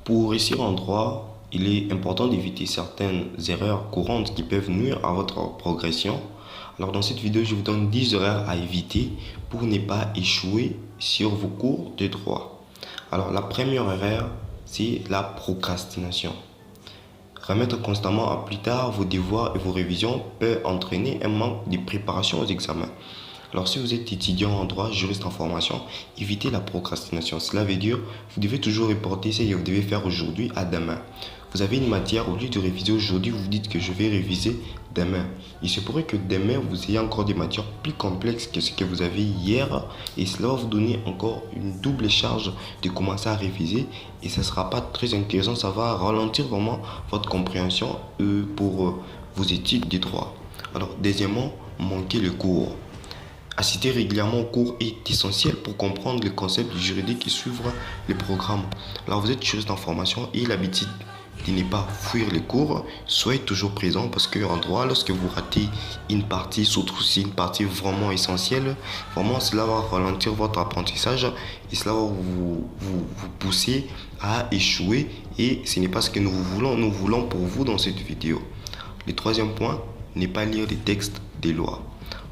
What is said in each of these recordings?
Pour réussir en droit, il est important d'éviter certaines erreurs courantes qui peuvent nuire à votre progression. Alors dans cette vidéo, je vous donne 10 erreurs à éviter pour ne pas échouer sur vos cours de droit. Alors la première erreur, c'est la procrastination. Remettre constamment à plus tard vos devoirs et vos révisions peut entraîner un manque de préparation aux examens. Alors si vous êtes étudiant en droit, juriste en formation, évitez la procrastination. Cela veut dire vous devez toujours reporter ce que vous devez faire aujourd'hui à demain. Vous avez une matière, au lieu de réviser aujourd'hui, vous vous dites que je vais réviser demain. Il se pourrait que demain, vous ayez encore des matières plus complexes que ce que vous avez hier. Et cela va vous donner encore une double charge de commencer à réviser. Et ça ne sera pas très intéressant, ça va ralentir vraiment votre compréhension pour vos études de droit. Alors deuxièmement, manquez le cours. Assister régulièrement au cours est essentiel pour comprendre les concepts juridiques et suivre les programmes. Alors vous êtes juriste en formation et l'habitude de ne pas fuir les cours, soyez toujours présent parce qu'en droit, lorsque vous ratez une partie, surtout si une partie vraiment essentielle, vraiment cela va ralentir votre apprentissage et cela va vous pousser à échouer et ce n'est pas ce que nous voulons pour vous dans cette vidéo. Le troisième point, ne pas lire les textes des lois.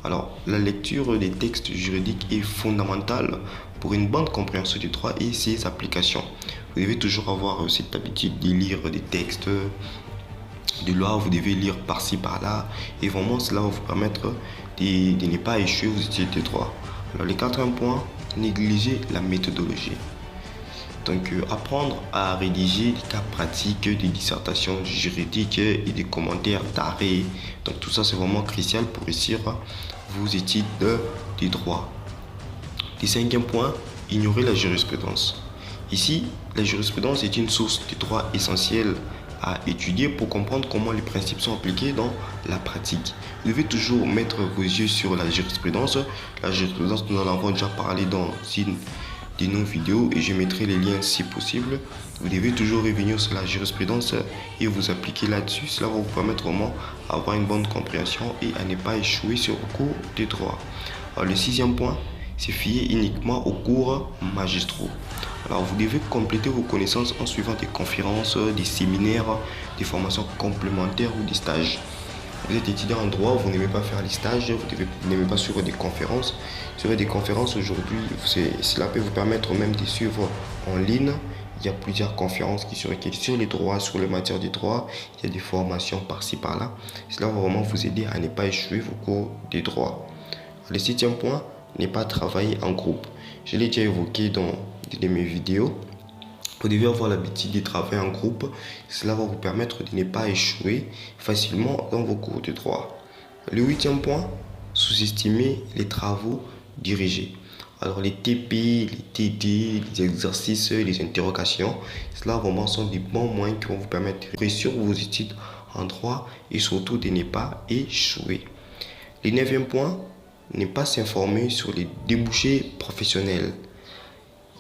Alors, la lecture des textes juridiques est fondamentale pour une bonne compréhension du droit et ses applications. Vous devez toujours avoir cette habitude de lire des textes de loi, vous devez lire par-ci, par-là, et vraiment cela va vous permettre de ne pas échouer aux études de droit. Alors, le quatrième point, négliger la méthodologie. Donc, apprendre à rédiger des cas pratiques, des dissertations juridiques et des commentaires d'arrêt. Donc, tout ça, c'est vraiment crucial pour réussir vos études de droit. Le cinquième point, ignorer la jurisprudence. Ici, la jurisprudence est une source de droit essentielle à étudier pour comprendre comment les principes sont appliqués dans la pratique. Vous devez toujours mettre vos yeux sur la jurisprudence. La jurisprudence, nous en avons déjà parlé dans une de nos vidéos et je mettrai les liens si possible. Vous devez toujours revenir sur la jurisprudence et vous appliquer là-dessus. Cela va vous permettre vraiment d'avoir une bonne compréhension et à ne pas échouer sur le cours de droit. Alors, le sixième point, c'est fier uniquement aux cours magistraux. Alors vous devez compléter vos connaissances en suivant des conférences, des séminaires, des formations complémentaires ou des stages. Vous êtes étudiant en droit, vous n'aimez pas faire les stages, vous n'aimez pas suivre des conférences. Suivre des conférences aujourd'hui, cela peut vous permettre même de suivre en ligne. Il y a plusieurs conférences qui sur les droits, sur les matières du droit. Il y a des formations par-ci, par-là. Cela va vraiment vous aider à ne pas échouer vos cours de droit. Le septième point, ne pas travailler en groupe. Je l'ai déjà évoqué dans une de mes vidéos. Vous devez avoir l'habitude de travailler en groupe. Cela va vous permettre de ne pas échouer facilement dans vos cours de droit. Le huitième point, sous-estimer les travaux dirigés. Alors les TP, les TD, les exercices, les interrogations, cela vraiment sont des bons moyens qui vont vous permettre de réussir vos études en droit et surtout de ne pas échouer. Le neuvième point, ne pas s'informer sur les débouchés professionnels.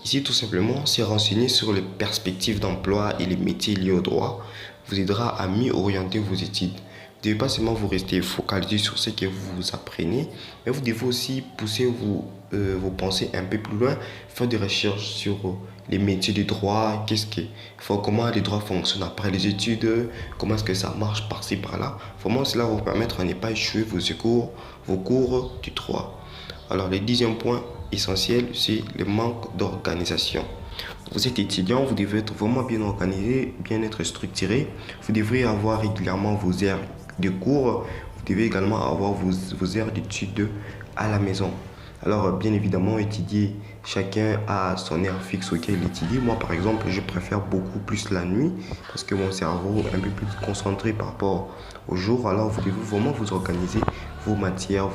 Ici, tout simplement, se renseigner sur les perspectives d'emploi et les métiers liés au droit vous aidera à mieux orienter vos études. Vous ne devez pas seulement vous rester focalisé sur ce que vous apprenez, mais vous devez aussi pousser vos pensées un peu plus loin, faire des recherches sur les métiers du droit, comment le droit fonctionne après les études, comment est-ce que ça marche par-ci, par-là. Vraiment, cela va vous permettre de ne pas échouer vos cours du droit. Alors, le dixième point essentiel, c'est le manque d'organisation. Vous êtes étudiant, vous devez être vraiment bien organisé, bien être structuré. Vous devrez avoir régulièrement vos heures de cours. Vous devez également avoir vos heures d'études à la maison. Alors, bien évidemment, étudier, chacun a son heure fixe auquel il étudie. Moi, par exemple, je préfère beaucoup plus la nuit parce que mon cerveau est un peu plus concentré par rapport au jour. Alors, vous devez vraiment vous organiser vos matières,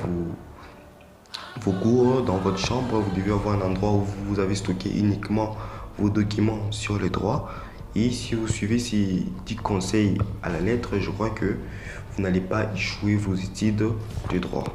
vos cours dans votre chambre. Vous devez avoir un endroit où vous avez stocké uniquement vos documents sur le droit. Et si vous suivez ces 10 conseils à la lettre, je crois que vous n'allez pas échouer vos études de droit.